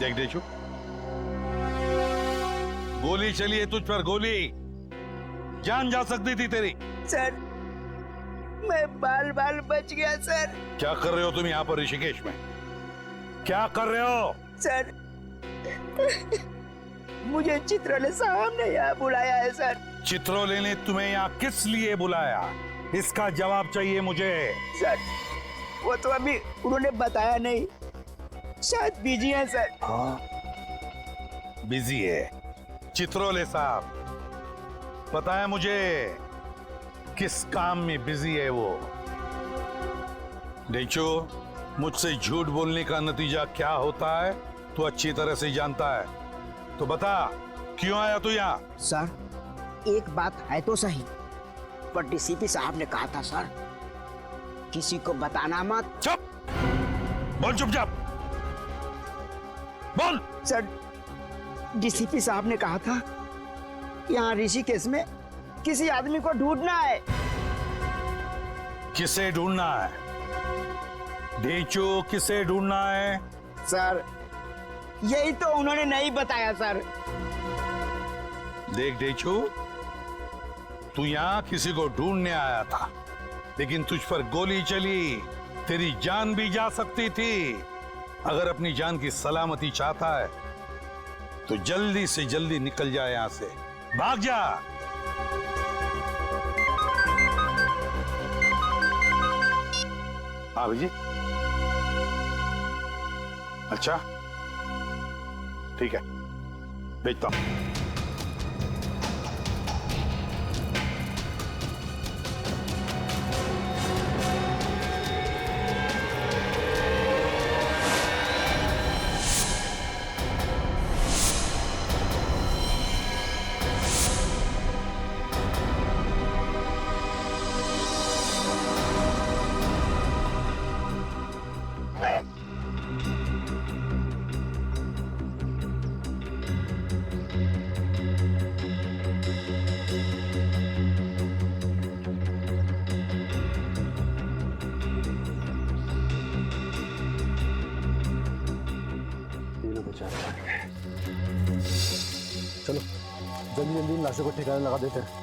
देख देशु, गोली चली है तुझ पर, गोली। जान जा सकती थी तेरी। सर, मैं बाल बाल बच गया सर। क्या कर रहे हो तुम यहाँ पर ऋषिकेश में? क्या कर रहे हो? सर, मुझे चित्रोले साहब ने यहाँ बुलाया है सर। चित्रोले ने तुम्हें यहाँ किस लिए बुलाया? इसका जवाब चाहिए मुझे। सर, वो तो अभी उन्होंने बताया नहीं, शायद बिजी है सर। हाँ, बिजी है। चित्रोले साहब, पता है मुझे किस काम में बिजी है वो। डेचो, मुझसे झूठ बोलने का नतीजा क्या होता है तू अच्छी तरह से जानता है, तो बता क्यों आया तू यहाँ? सर, एक बात है तो सही, पर डीसीपी साहब ने कहा था सर, किसी को बताना मत। चुप बोल, चुपचाप बोल। सर, डीसीपी साहब ने कहा था यहाँ ऋषिकेश में किसी आदमी को ढूंढना है। किसे ढूंढना है? डेचो, किसे ढूंढना है? सर, यही तो उन्होंने नहीं बताया सर। देख डेचो, तू यहाँ किसी को ढूंढने आया था, लेकिन तुझ पर गोली चली, तेरी जान भी जा सकती थी। अगर अपनी जान की सलामती चाहता है तो जल्दी से जल्दी निकल जाए यहाँ से, भाग जा। हाँ जी, अच्छा ठीक है, भेजता हूं। चलो जल्दी जल्दी इन लाशों को ठिकाने लगा देते हैं।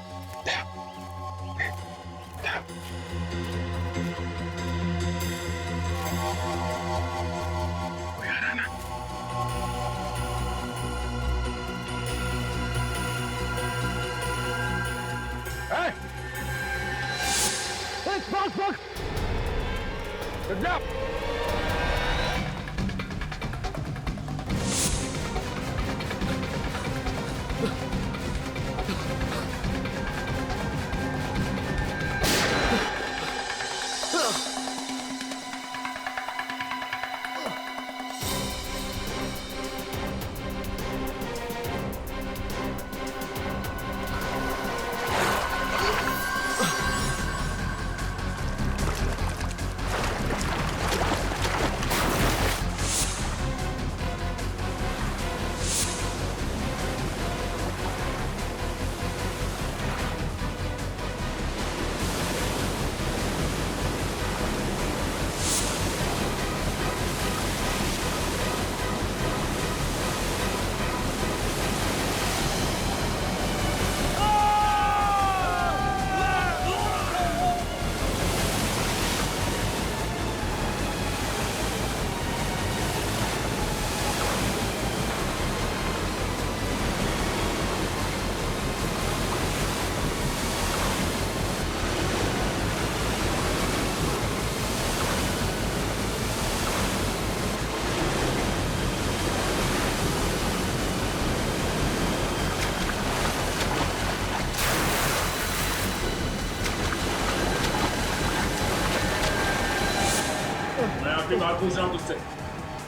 आपकी बात पूछ रहा हूँ तुझसे,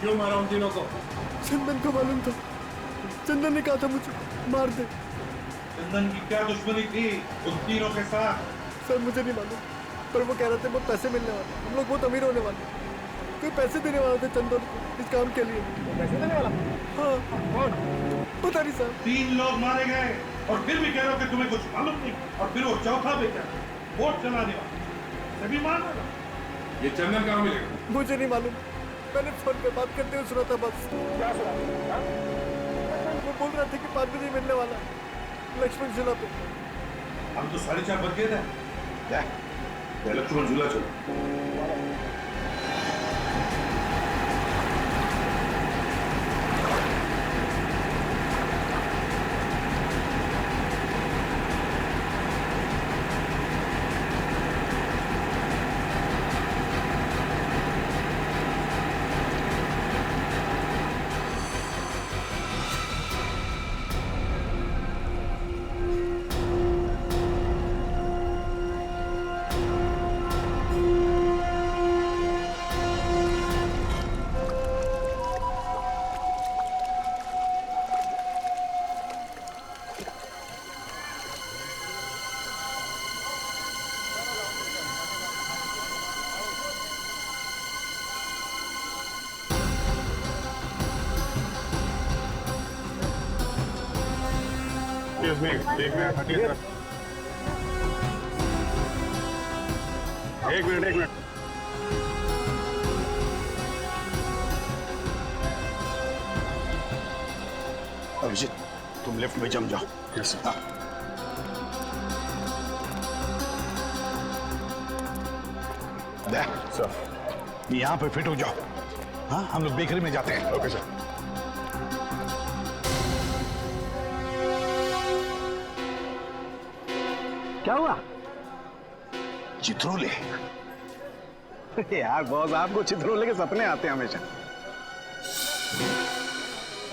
क्यों मारा उन तीनों को? चंदन को मालूम था, चंदन ने कहा था मुझे मार दे। चंदन की क्या दुश्मनी थी उन तीनों के साथ? सर मुझे नहीं मालूम, पर वो कह रहे थे बहुत पैसे मिलने वाले, हम लोग बहुत अमीर होने वाले। कोई पैसे देने वाला था चंदन को इस काम के लिए। पैसे देने वाला? हाँ। कौन? पता नहीं साहब। 3 लोग मारे गए और फिर भी कह रहे हो कि तुम्हें कुछ मालूम नहीं, और फिर वो चौथा बेटा वोट चलाने वाला सभी मार रहा। ये चंदन कहाँ मिलेगा? मुझे नहीं मालूम, मैंने फोन पे बात करते हुए सुना था बस। क्या सुना? वो बोल रहा था कि 5 बजे मिलने वाला है लक्ष्मण झूला पे। हम तो 4:30 बज गए थे। लक्ष्मण झूला चलो। Excuse me, एक मिनट, एक मिनट। अभिजीत, तुम लेफ्ट में जम जाओ। Yes sir. सर, यहाँ पे फिट हो जाओ। हाँ, हम लोग बेकरी में जाते हैं। Okay sir. क्या हुआ? चित्रोले। यार बॉस, आपको चित्रोले के सपने आते हैं हमेशा।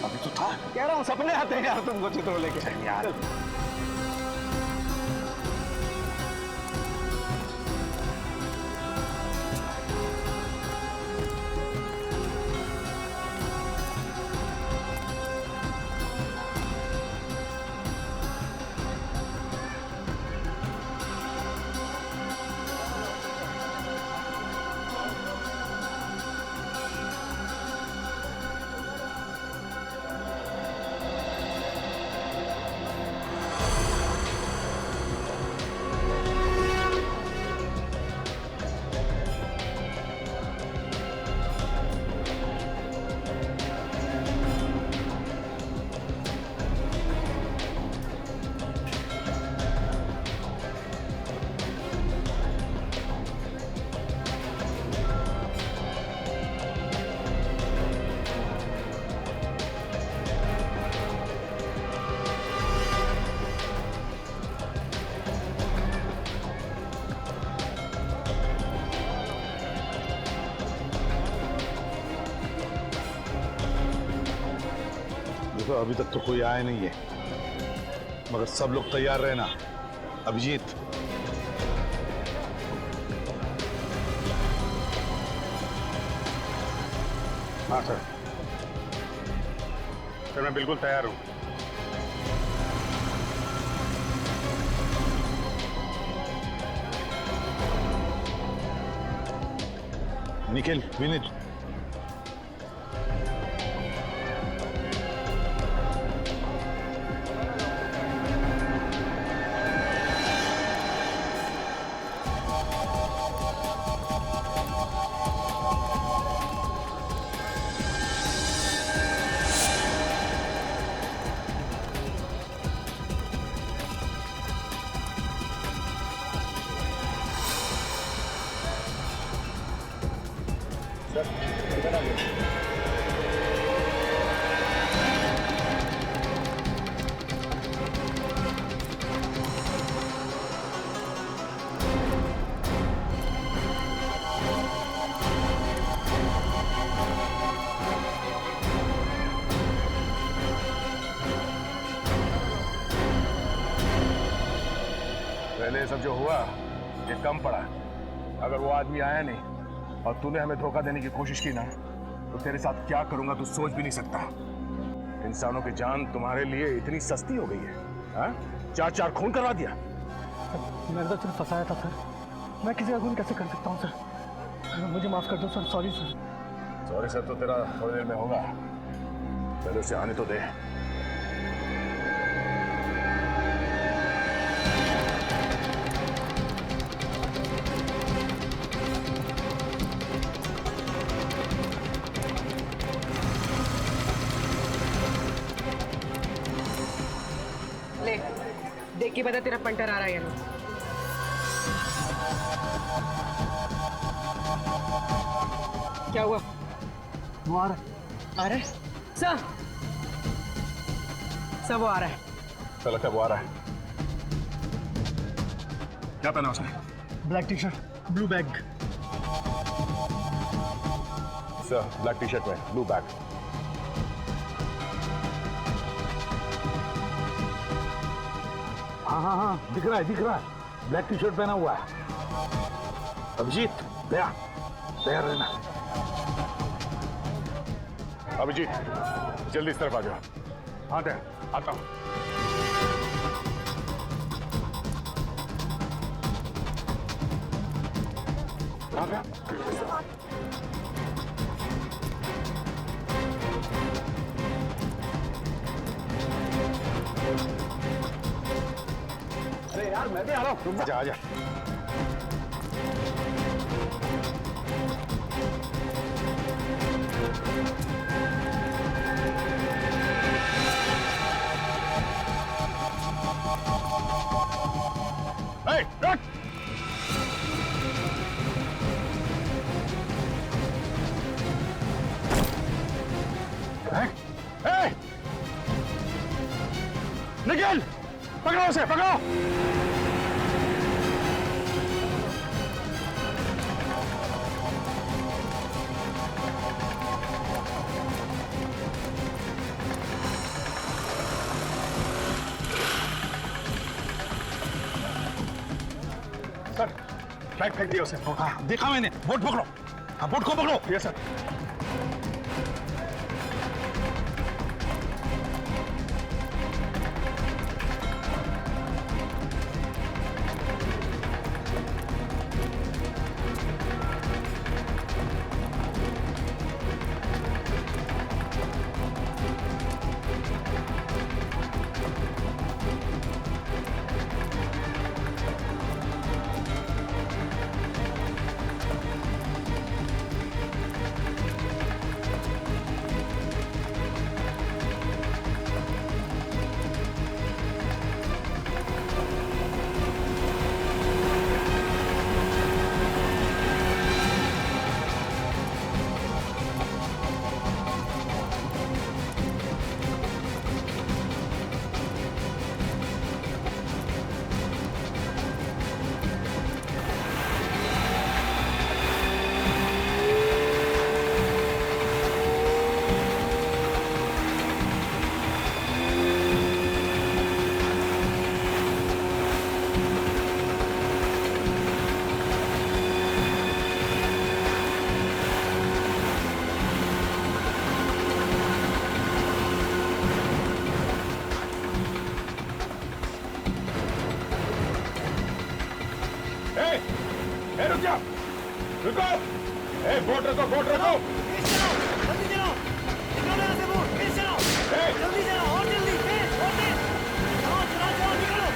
अभी तो था। कह रहा हूँ सपने आते हैं यार तुमको चित्रोले के। यार देखो, अभी तक तो कोई आया नहीं है, मगर सब लोग तैयार रहना। अभिजीत, हाँ सर। सर मैं बिल्कुल तैयार हूँ। निखिल, विनीत, पहले ये सब जो हुआ ये कम पड़ा। अगर वो आदमी आया नहीं और तूने हमें धोखा देने की कोशिश की ना, तो तेरे साथ क्या करूंगा तू सोच भी नहीं सकता। इंसानों की जान तुम्हारे लिए इतनी सस्ती हो गई है। हाँ? 4 खून करवा दिया। मैंने तो सिर्फ फंसाया था सर। मैं किसी का खून कैसे कर सकता हूँ सर? मुझे माफ कर दो sir. Sorry sir. Sorry sir तो तेरा थोड़ी देर में होगा, पहले उसे आने तो दे। नक्की बता तेरा पंटर आ रहा है या नहीं? क्या हुआ? वो आ रहा आ रहा है सर, सब वो आ रहा है। चल लगता है वो आ रहा है। क्या पहना उसने? है। Black T shirt, blue bag. Sir black T shirt में ब्लू बैग। हाँ हाँ हाँ, दिख रहा है, ब्लैक टी शर्ट पहना हुआ है। अभिजीत दया, तैयार रहना। अभिजीत जल्दी इस तरफ आ जाओ। हाँ दया, आता हूँ। कहाँ गया? अरे यार मैं भी आ रहा हूँ, रुक जा। आजा। Hey, run! Hey! निखिल! पकड़ो उसे, पकड़ो! सर, फ्लैग फेंक दिया उसे। हाँ देखा मैंने, बोट पकड़ो। हाँ बोट को पकड़ो। Yes sir. रुक जाओ, रुको। बोट रखो, बोट रखो। जल्दी चलो, निकालो यहाँ से बोट, तेज चलो, जल्दी चलो, और जल्दी, तेज, और तेज, चलो, चलो, चलो, निकालो।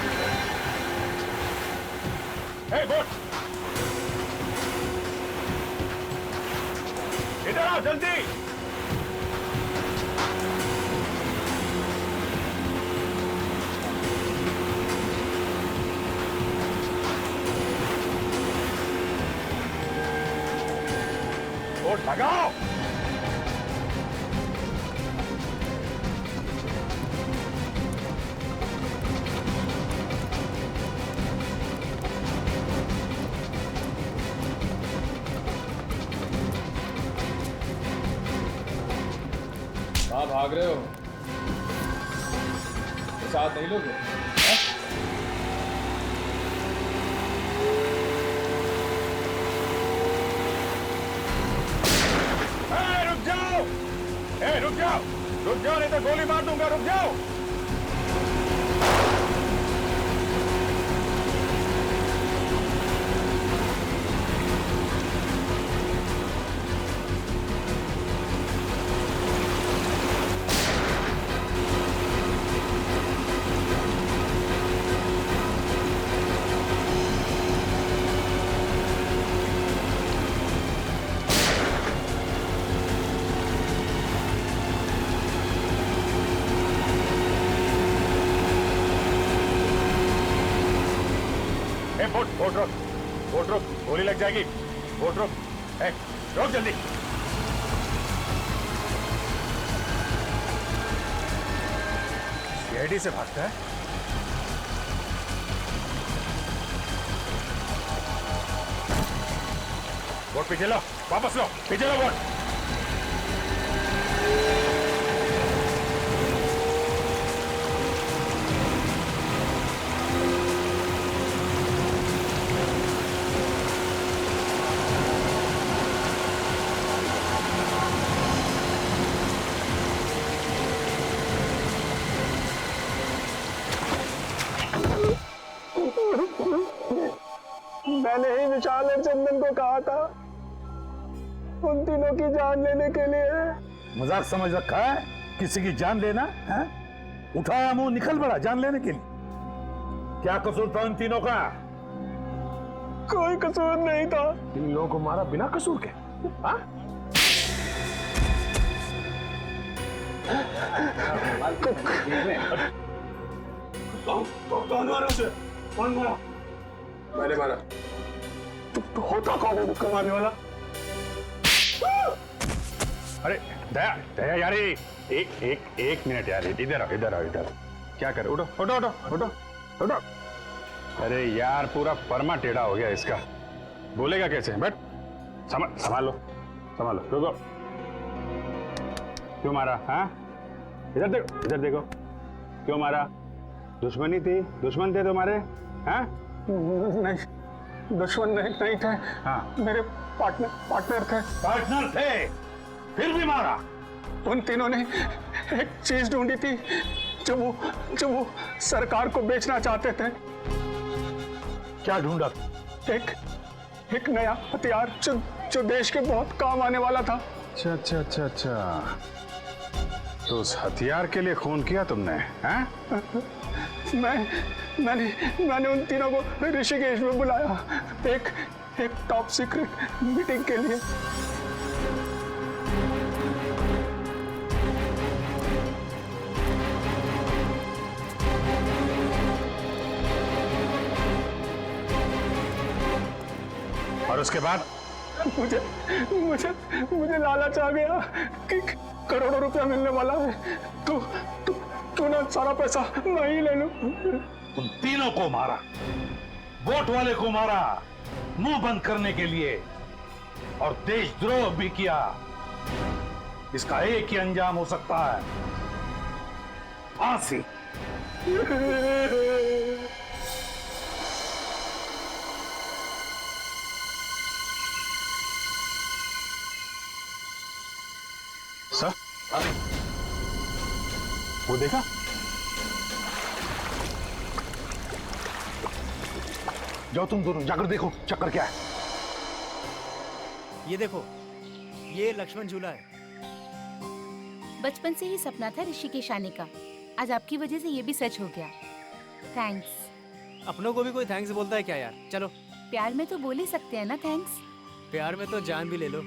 बोट इधर आओ जल्दी। बोट भगाओ। कहाँ भाग रहे हो? साथ नहीं लोगे? रुक जाओ, रुक जाओ, रुक जाओ, नहीं तो गोली मार दूंगा। रुक जाओ। बोट रोक, बोट रोक, गोली लग जाएगी। बोट रोक, रोक जल्दी। सीआईडी से भागता है। बोट पीछे लो, वापस लो, पीछे लो बोट। मैंने ही विशाल और चंदन को कहा था उन तीनों की जान लेने के लिए। मजाक समझ रखा है किसी की जान लेना है? उठाया मुंह निकल पड़ा जान लेने के लिए। क्या कसूर था उन तीनों का? कोई कसूर नहीं था। इन लोगों को मारा बिना कसूर के। हाँ? कौन मारा उसे? कौन मारा? मैंने मारा। तो होता कौन है उसका मारने वाला? अरे दया, दया यार, एक मिनट यार, इधर आओ, इधर आओ, इधर। क्या कर? उठो, उठो, उठो, उठो, उठो। अरे यार, पूरा परमा टेढ़ा हो गया इसका। बोलेगा कैसे? बट संभालो, संभालो। रुको। क्यों मारा? हाँ, इधर देखो, इधर देखो। क्यों मारा? दुश्मनी थी? दुश्मन थे तुम्हारे? हाँ? नहीं, दुश्मन नहीं थे। हाँ, मेरे पार्टनर थे। पार्टनर थे फिर भी मारा? उन तीनों ने एक चीज ढूंढी थी जो वो सरकार को बेचना चाहते थे। क्या ढूंढा? एक नया हथियार जो देश के बहुत काम आने वाला था। अच्छा अच्छा अच्छा अच्छा, तो उस हथियार के लिए खून किया तुमने? हाँ? मैंने उन तीनों को ऋषिकेश में बुलाया एक टॉप सीक्रेट मीटिंग के लिए। और उसके बाद? मुझे लालच आ गया कि करोड़ों रुपया मिलने वाला है, तो ना सारा पैसा मैं ही ले लूं। उन तीनों को मारा, वोट वाले को मारा मुंह बंद करने के लिए, और देशद्रोह भी किया। इसका एक ही अंजाम हो सकता है, फांसी। सर, वो देखा? जाओ तुम दोनों जाकर देखो चक्कर क्या है। ये देखो, ये लक्ष्मण झूला है। बचपन से ही सपना था ऋषिकेश आने का। आज आपकी वजह से ये भी सच हो गया। थैंक्स। अपनों को भी कोई थैंक्स बोलता है क्या यार? चलो, प्यार में तो बोल ही सकते हैं ना थैंक्स। प्यार में तो जान भी ले लो।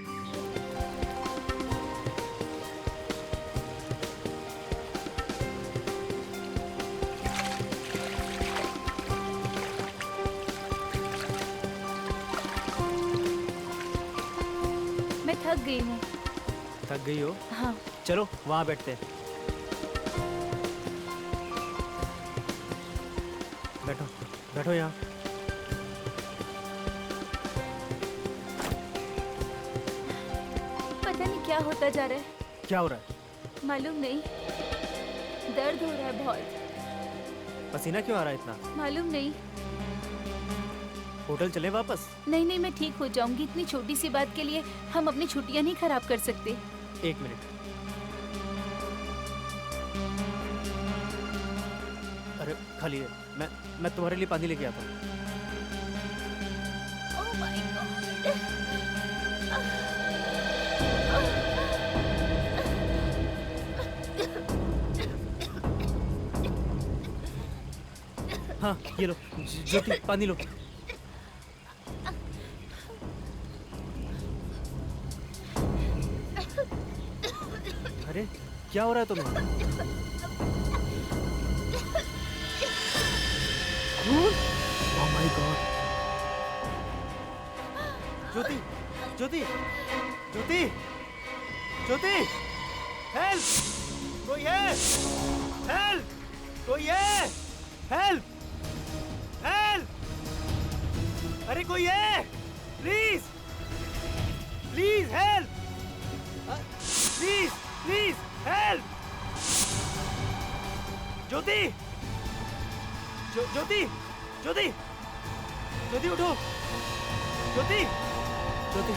मैं थक गई हूँ। थक गई हो? हाँ। चलो वहां बैठते हैं। बैठो, बैठो यहाँ। पता नहीं क्या होता जा रहा है। क्या हो रहा है? मालूम नहीं, दर्द हो रहा है बहुत। पसीना क्यों आ रहा है इतना? मालूम नहीं। होटल चले वापस? नहीं, मैं ठीक हो जाऊंगी। इतनी छोटी सी बात के लिए हम अपनी छुट्टियां नहीं खराब कर सकते। एक मिनट। अरे खाली है, मैं तुम्हारे लिए पानी लेके आता हूँ। Oh my God. हाँ, ये लो ज्योति, पानी लो। अरे क्या हो रहा है तुम्हें? Oh my God. Jyoti Jyoti Jyoti Jyoti help कोई है हेल्प कोई है हेल्प हेल्प अरे कोई है please please help please please help Jyoti Jyoti Jyoti Jyoti उठो ज्योति ज्योति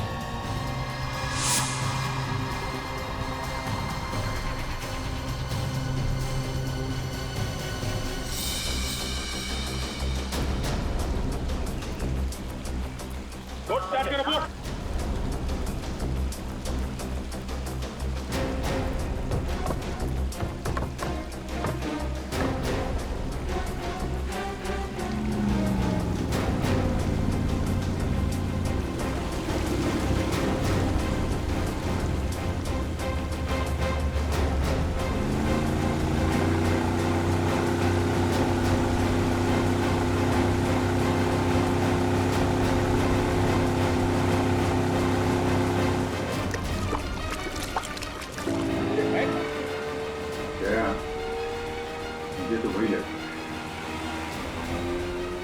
मुझे तो वही लगता है,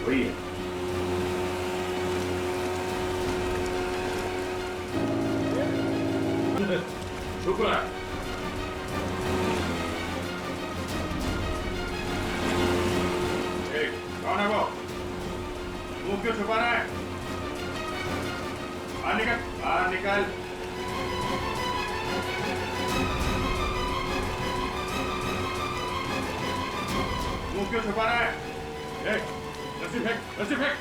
वही है। शुक्र है। कौन है वो? मुंह क्यों छुपा रहा है? बाहर निकल, बाहर निकल। मुंह क्यों छुपा रहा है? रस्सी फेंक, रस्सी फेंक।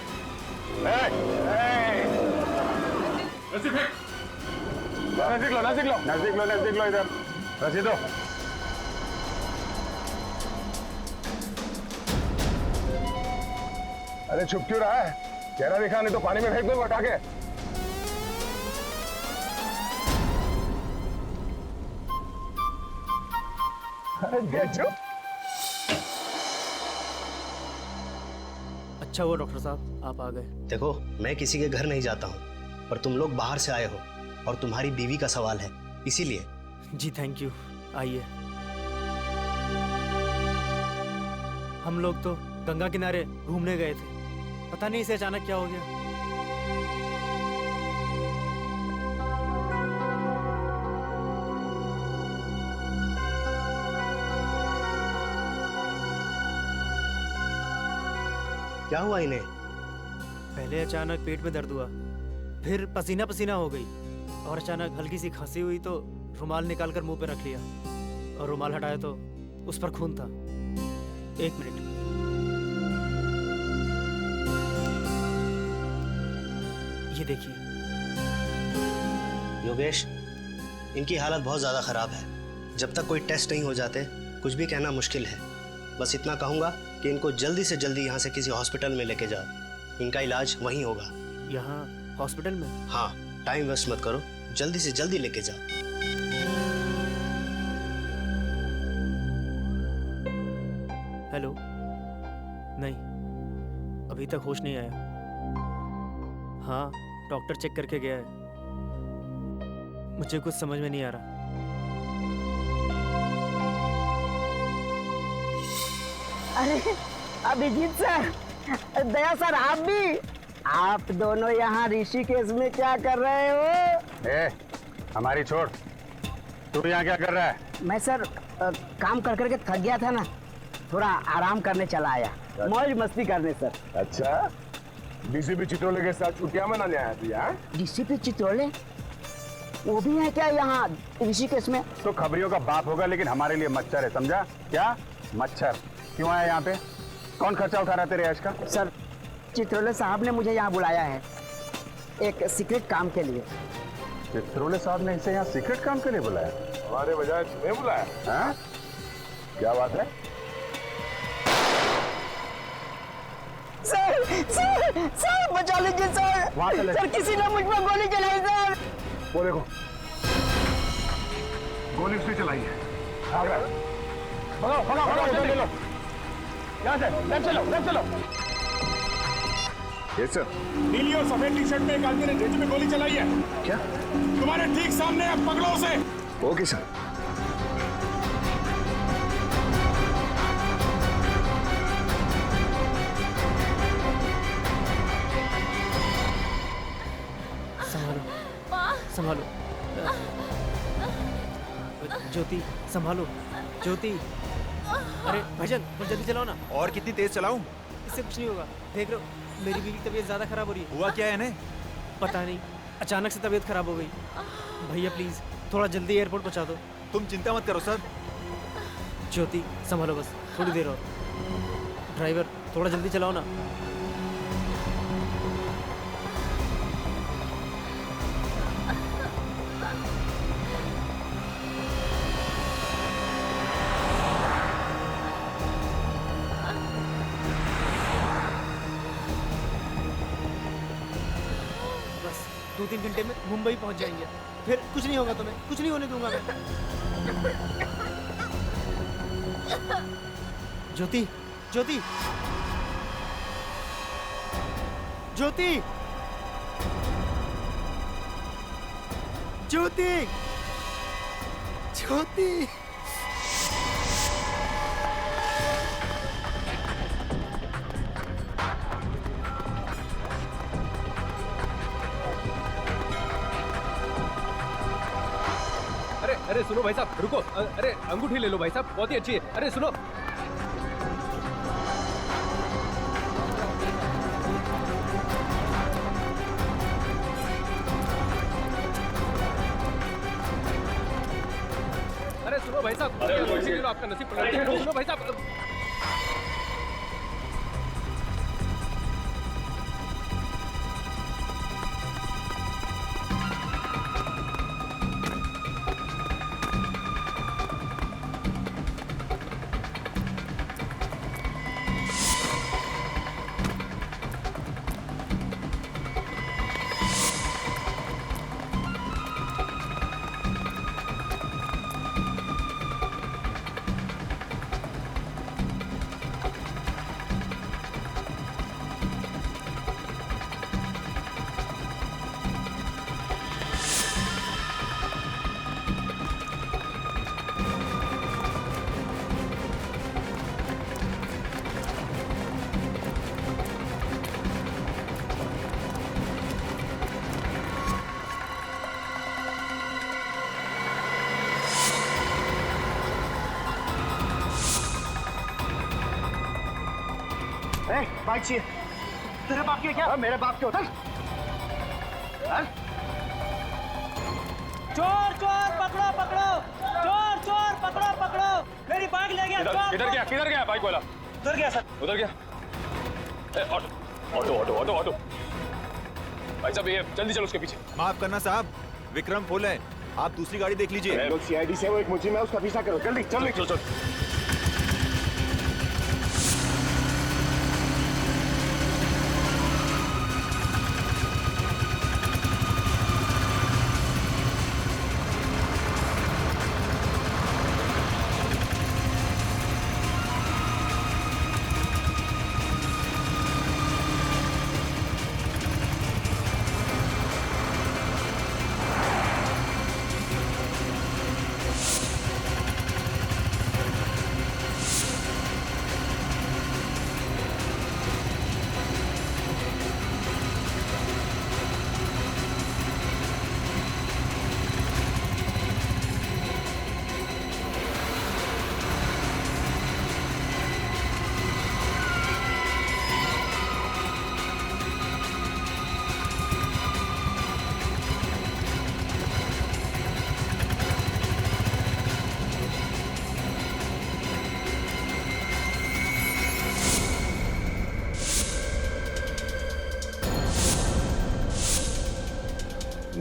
रस्सी फेंक। नजदीक लो, नजदीक लो, नजदीक लो, नजदीक लो इधर। रस्सी दो। अरे छुप क्यों रहा है? चेहरा दिखा, नहीं तो पानी में फेंक दूंगा उठा के। अरे बेचो। अच्छा हुआ डॉक्टर साहब आप आ गए। देखो, मैं किसी के घर नहीं जाता हूँ, पर तुम लोग बाहर से आए हो और तुम्हारी बीवी का सवाल है, इसीलिए। जी थैंक यू, आइए। हम लोग तो गंगा किनारे घूमने गए थे, पता नहीं इसे अचानक क्या हो गया। क्या हुआ इन्हें? पहले अचानक पेट में दर्द हुआ, फिर पसीना पसीना हो गई और अचानक हल्की सी खांसी हुई तो रुमाल निकालकर मुंह पे रख लिया और रुमाल हटाया तो उस पर खून था। एक मिनट। ये देखिए। योगेश, इनकी हालत बहुत ज्यादा खराब है। जब तक कोई टेस्ट नहीं हो जाते कुछ भी कहना मुश्किल है। बस इतना कहूंगा कि इनको जल्दी से जल्दी यहाँ से किसी हॉस्पिटल में लेके जाओ, इनका इलाज वहीं होगा। यहाँ हॉस्पिटल में? हाँ, टाइम वेस्ट मत करो, जल्दी से जल्दी लेके जाओ। हेलो? नहीं, अभी तक होश नहीं आया। हाँ, डॉक्टर चेक करके गया है। मुझे कुछ समझ में नहीं आ रहा। अरे अभिजीत सर, दया सर, आप भी? आप दोनों यहाँ ऋषिकेश में क्या कर रहे हो? हमारी छोड़, तू यहाँ क्या कर रहा है? मैं सर काम कर करके थक गया था ना, थोड़ा आराम करने चला आया, मौज मस्ती करने सर। अच्छा, डीसीपी चित्रोले के साथ छुट्टियां मनाने आया तू यहाँ? डीसीपी चित्रोले वो भी है क्या यहाँ ऋषिकेश में? तो खबरियों का बाप होगा, लेकिन हमारे लिए मच्छर है, समझा? क्या मच्छर? क्यों आया यहाँ पे? कौन खर्चा उठा रहा है तेरे ऐश का? सर, चित्रोले साहब ने मुझे यहाँ बुलाया है एक सीक्रेट काम के लिए। चित्रोले साहब ने इसे यहाँ सीक्रेट काम के लिए बुलाया? हमारे बजाय तुम्हें बुलाया? हाँ? क्या बात है? सर सर सर, बचा लीजिए सर। वहाँ चले। सर, किसी ने मुझ पर गोली चलाई सर। वो देखो, गोली उसने चलाई है। आ गया। भगाओ, भगाओ, भगाओ, जल्दी लो। यहाँ से लेफ्ट चलो, लेफ्ट चलो। Yes sir. नीली और सफेद टी शर्ट में एक आदमी ने जेजे में गोली चलाई है। क्या? तुम्हारे ठीक सामने है, पकड़ो उसे। Okay sir. संभालो संभालो। ज्योति संभालो। ज्योति, अरे भाईजान थोड़ा जल्दी चलाओ ना। और कितनी तेज चलाऊं? इससे कुछ नहीं होगा, देख रहे हो मेरी बीवी की तबीयत ज्यादा खराब हो रही है। हुआ क्या है इन्हें? पता नहीं, अचानक से तबीयत खराब हो गई। भैया प्लीज थोड़ा जल्दी एयरपोर्ट पहुंचा दो। तुम चिंता मत करो सर। ज्योति संभालो, बस थोड़ी देर और। ड्राइवर थोड़ा जल्दी चलाओ ना। बस 2-3 घंटे में मुंबई पहुंच जाएंगे, फिर कुछ नहीं होगा तुम्हें, कुछ नहीं होने दूंगा मैं। ज्योति, ज्योति, ज्योति, ज्योति, ज्योति। अरे सुनो भाई साहब, रुको। अरे अंगूठी ले लो भाई साहब, बहुत ही अच्छी है। अरे सुनो। अरे सुनो भाई साहब, अंगूठी ले लो, आपका नसीब पलट गया। सुनो भाई साहब। बाइक चाहिए। तेरे बाप के क्या? मेरे बाप के होता। चोर चोर पकड़ो पकड़ो, चोर चोर पकड़ो पकड़ो, मेरी बाइक ले गया। किधर गया बाइक वाला? उधर गया सर। उधर गया। Auto auto auto auto auto. भाई साहब ये जल्दी चलो उसके पीछे। माफ करना साहब, विक्रम फुल है, आप दूसरी गाड़ी देख लीजिए। लोग सीआईडी से वो एक मुझे मैं उसका पीछा करो। जल्दी जल्दी चलो।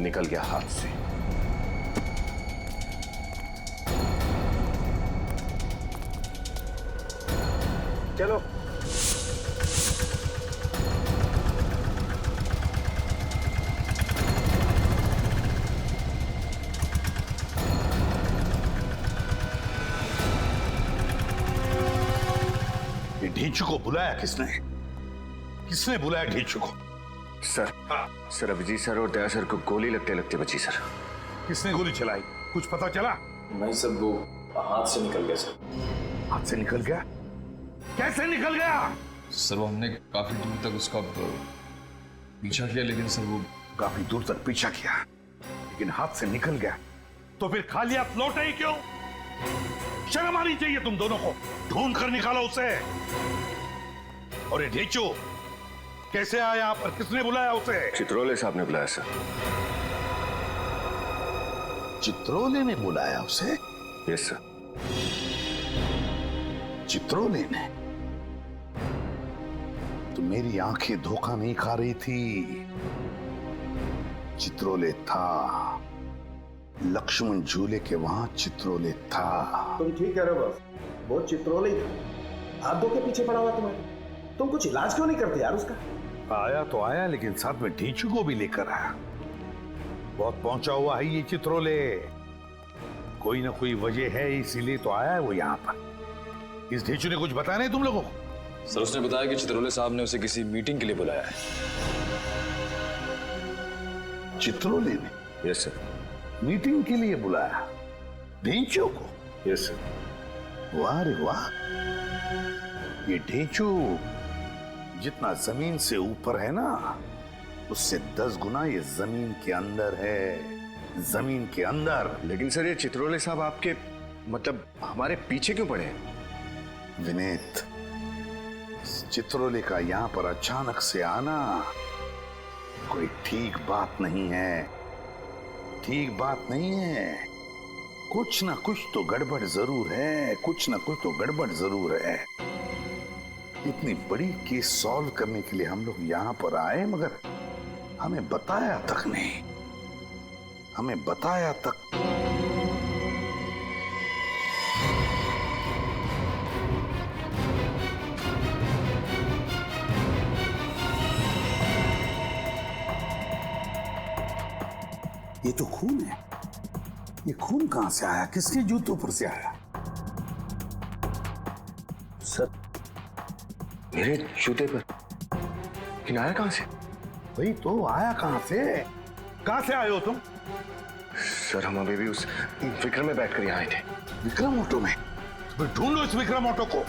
निकल गया हाथ से। चलो ये ढींचू को बुलाया किसने? किसने बुलाया ढीचू को? सर, सर अभिजीत सर और दया सर को गोली लगते लगते बची सर। किसने गोली चलाई, कुछ पता चला? नहीं सर, वो हाथ से निकल गया सर। हाथ से निकल गया? कैसे निकल गया? सर वो हमने काफी दूर तक उसका पीछा किया, लेकिन सर वो काफी दूर तक पीछा किया लेकिन हाथ से निकल गया, तो फिर खाली हाथ लौटे ही क्यों? शर्म आनी चाहिए तुम दोनों को। ढूंढ कर निकालो उसे। और ये ढीचू कैसे आया यहाँ पर, किसने बुलाया उसे? चित्रोले साहब ने बुलाया सर। चित्रोले ने बुलाया उसे? Yes sir. चित्रोले ने? तो मेरी आंखें धोखा नहीं खा रही थी। चित्रोले था, लक्ष्मण झूले के वहां चित्रोले था। तुम ठीक कह रहे हो बॉस, वो चित्रोले ही था। हाथ धो के पीछे पड़ा हुआ तुम्हारे। तुम कुछ इलाज क्यों नहीं करते यार उसका? आया तो आया, लेकिन साथ में ढीचू को भी लेकर आया। बहुत पहुंचा हुआ है ये चित्रोले, कोई ना कोई वजह है, इसीलिए तो आया है वो यहाँ पर। इस ढीचू ने कुछ बताया नहीं तुम लोगों को? सर उसने बताया कि चित्रोले साहब ने उसे किसी मीटिंग के लिए बुलाया है। चित्रोले ने? Yes sir. मीटिंग के लिए बुलाया ढीचू को? Yes sir. वाह रे वाह, ये ढीचू जितना जमीन से ऊपर है ना, उससे 10 गुना ये जमीन के अंदर है। जमीन के अंदर। लेकिन सर ये चित्रोले साहब आपके मतलब हमारे पीछे क्यों पड़े हैं? विनीत, चित्रोले का यहाँ पर अचानक से आना कोई ठीक बात नहीं है। ठीक बात नहीं है। कुछ ना कुछ तो गड़बड़ जरूर है, कुछ ना कुछ तो गड़बड़ जरूर है। इतनी बड़ी केस सॉल्व करने के लिए हम लोग यहाँ पर आए, मगर हमें बताया तक नहीं। हमें बताया तक। ये तो खून है। ये खून कहां से आया? किसके जूतों पर से आया? सर मेरे जूते पर। लेकिन आया कहां से? भाई तो आया कहां से? कहां से आए हो तुम? सर हम अभी भी उस विक्रम में बैठकर यहाँ आए थे। विक्रम ऑटो में? तो ढूंढो इस विक्रम ऑटो को।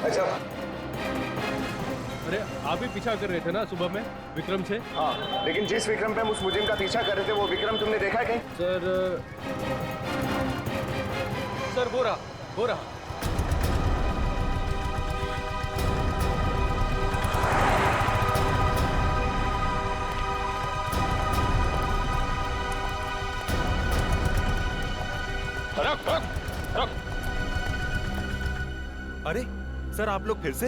अच्छा, अरे आप ही पीछा कर रहे थे ना सुबह में विक्रम से? हाँ, लेकिन जिस विक्रम पे हम उस मुजरिम का पीछा कर रहे थे, वो विक्रम तुमने देखा है कहीं? सर वो रहा, वो रहा। रुक रुक रुक। अरे सर आप लोग फिर से?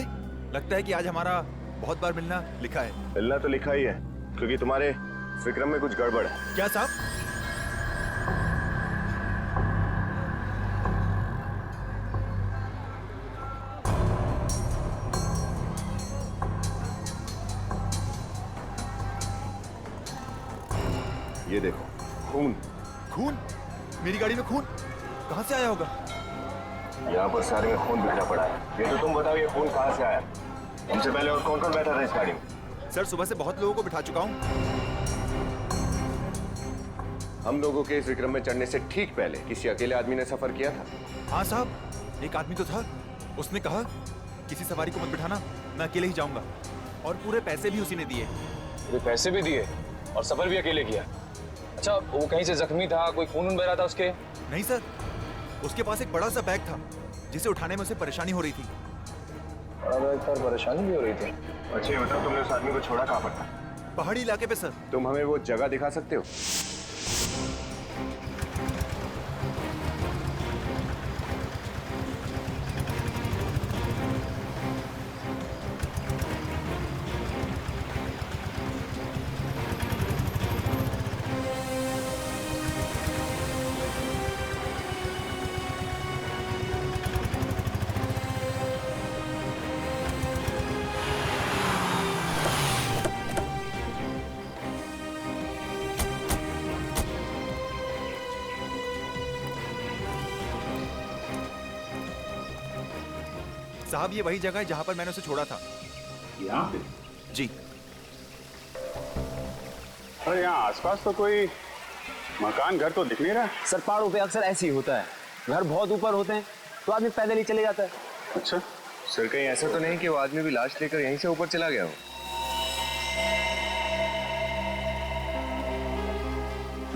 लगता है कि आज हमारा बहुत बार मिलना लिखा है। मिलना तो लिखा ही है, क्योंकि तुम्हारे विक्रम में कुछ गड़बड़ है। क्या साहब? ये देखो, खून। खून? मेरी गाड़ी में खून कहां से आया होगा? यहाँ पर सारे में खून बिखरा पड़ा है। ये तो तुम बताओ, ये खून कहाँ से आया? हमसे पहले और कौन कौन बैठा था इस गाड़ी में? सर सुबह से बहुत लोगों को बिठा चुका हूँ। हम लोगों के इस विक्रम में चढ़ने से ठीक पहले किसी अकेले आदमी ने सफर किया था? हाँ साहब, एक आदमी तो था। उसने कहा किसी सवारी को मत बिठाना, मैं अकेले ही जाऊंगा। और पूरे पैसे भी उसी ने दिए। पूरे पैसे भी दिए और सफर भी अकेले किया? अच्छा, वो कहीं से जख्मी था? कोई खून बह रहा था उसके? नहीं सर, उसके पास एक बड़ा सा बैग था जिसे उठाने में उसे परेशानी हो रही थी। बड़ा बैग पर परेशानी भी हो रही थी? अच्छा ये बताओ, तुमने उस आदमी को छोड़ा कहाँ पर था? पहाड़ी इलाके पे सर। तुम हमें वो जगह दिखा सकते हो? साहब ये वही जगह है जहाँ पर मैंने उसे छोड़ा था। यहाँ पे? जी। अरे यहाँ आसपास तो कोई मकान घर तो दिख नहीं रहा। सर पहाड़ों पे अक्सर ऐसे ही होता है, घर बहुत ऊपर होते हैं तो आदमी पैदल ही चले जाता है। अच्छा सर कहीं ऐसा तो नहीं कि वो आदमी भी लाश लेकर यहीं से ऊपर चला गया हो?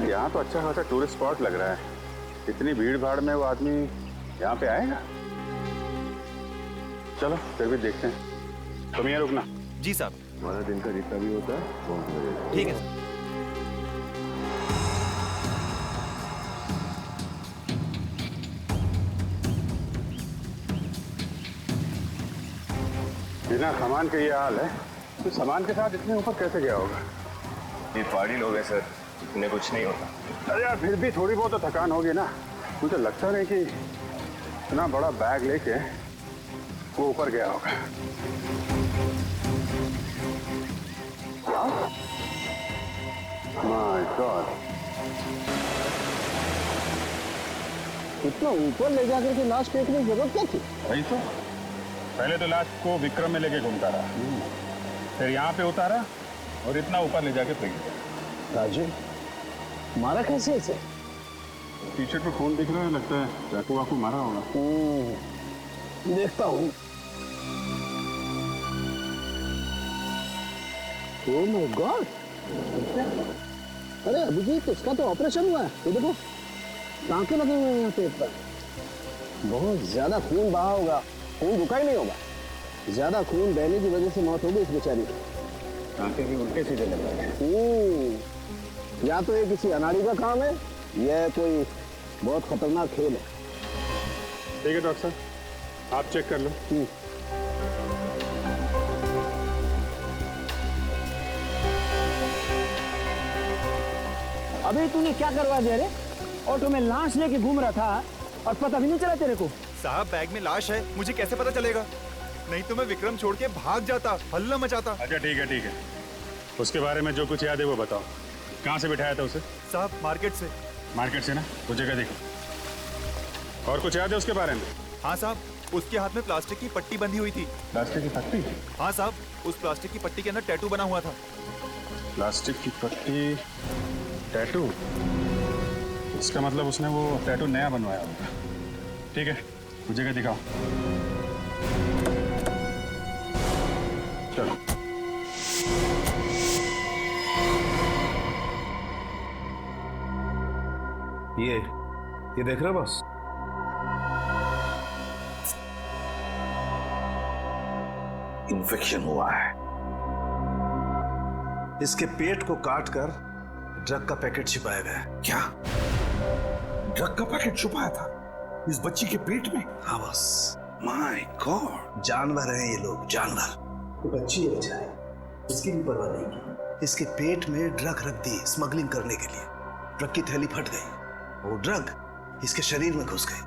यहाँ तो अच्छा खासा टूरिस्ट स्पॉट लग रहा है। इतनी भीड़ भाड़ में वो आदमी यहाँ पे आएगा? चलो फिर भी देखते हैं। तुम यहाँ रुकना। जी साहब। हमारा दिन का जितना भी होता है फोन करेगा। ठीक है सर। बिना सामान के ये हाल है तो सामान के साथ इतने ऊपर कैसे गया होगा? ये पहाड़ी लोग हैं सर, इन्हें कुछ नहीं होता। अरे यार फिर भी थोड़ी बहुत तो थकान होगी ना। मुझे लगता नहीं कि इतना बड़ा बैग लेके वो ऊपर गया होगा। माय गॉड, इतना ऊपर ले जाकर के लाश फेंकने की जरूरत क्या थी? वही तो, पहले तो लाश को विक्रम में लेके घूमता रहा, फिर यहाँ पे उतारा और इतना ऊपर ले जाके फेंक दिया। राजू मारा कैसे इसे? टी शर्ट पे खून दिख रहा है, लगता है चाकू वाकू मारा होगा। देखता हूँ। ओह माय गॉड, अरे अभिजीत इसका तो ऑपरेशन हुआ है। ये देखो टांके लगे हुए हैं यहाँ पेट पर। बहुत ज्यादा खून बहा होगा, खून रुका ही नहीं होगा। ज्यादा खून बहने की वजह से मौत हो गई इस बेचारी की। टांके भी उल्टे सीधे लगे हैं। या तो ये किसी अनाड़ी का काम है या कोई बहुत खतरनाक खेल है। ठीक है डॉक्टर साहब, आप चेक कर लो। अभी तूने क्या करवा दिया रे? ऑटो में लाश लेके घूम रहा था और पता भी नहीं चला तेरे को? साहब बैग में लाश है, मुझे कैसे पता चलेगा? नहीं तो मैं विक्रम छोड़ के भाग जाता, हल्ला मचाता। अच्छा ठीक है ठीक है, उसके बारे में जो कुछ याद है वो बताओ। कहाँ से बिठाया था उसे? साहब मार्केट से। मार्केट से ना, वो जगह देखो। और कुछ याद है उसके बारे में? हाँ साहब, उसके हाथ में प्लास्टिक की पट्टी बंधी हुई थी। प्लास्टिक की पट्टी? हाँ साहब, उस प्लास्टिक की पट्टी के अंदर टैटू बना हुआ था। प्लास्टिक की पट्टी, टैटू? इसका मतलब उसने वो टैटू नया बनवाया होगा। ठीक है, वो जगह दिखाओ। चलो। ये देख रहे हो बॉस? इन्फेक्शन हुआ है। इसके पेट को काटकर ड्रग का पैकेट छिपाया गया है। क्या? ड्रग का पैकेट छुपाया था इस बच्ची के पेट में? हाँ बॉस। माय गॉड, जानवर हैं ये लोग, जानवर। तो बच्ची है बेचारी, उसकी भी परवाह नहीं की। इसके पेट में ड्रग रख दी स्मगलिंग करने के लिए। ड्रग की थैली फट गई, वो ड्रग इसके शरीर में घुस गई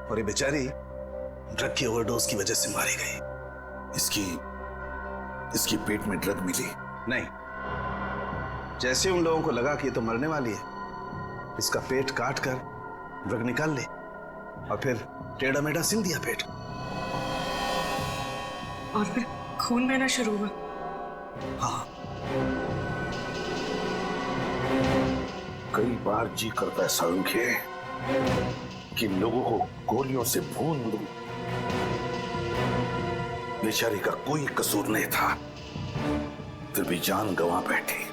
और ये बेचारी ड्रग की ओवरडोज की वजह से मारी गई। इसकी पेट में ड्रग मिली? नहीं, जैसे उन लोगों को लगा कि ये तो मरने वाली है, इसका पेट काट कर ड्रग निकाल ली और फिर टेढ़ा मेढ़ा सिल दिया पेट। और फिर खून बहना शुरू हुआ। हाँ, कई बार जी करता है सांख्य कि लोगों को गोलियों से भून दूं। बेचारी का कोई कसूर नहीं था, फिर भी जान गंवा बैठी।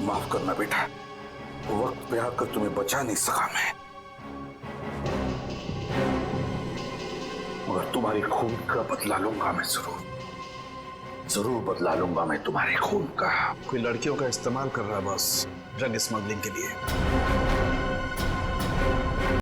माफ करना बेटा, वक्त पे आकर तुम्हें बचा नहीं सका मैं, मगर तुम्हारी खून का बदला लूंगा मैं। जरूर बदला लूंगा मैं तुम्हारे खून का। कोई लड़कियों का इस्तेमाल कर रहा बॉस, ड्रग स्मगलिंग के लिए।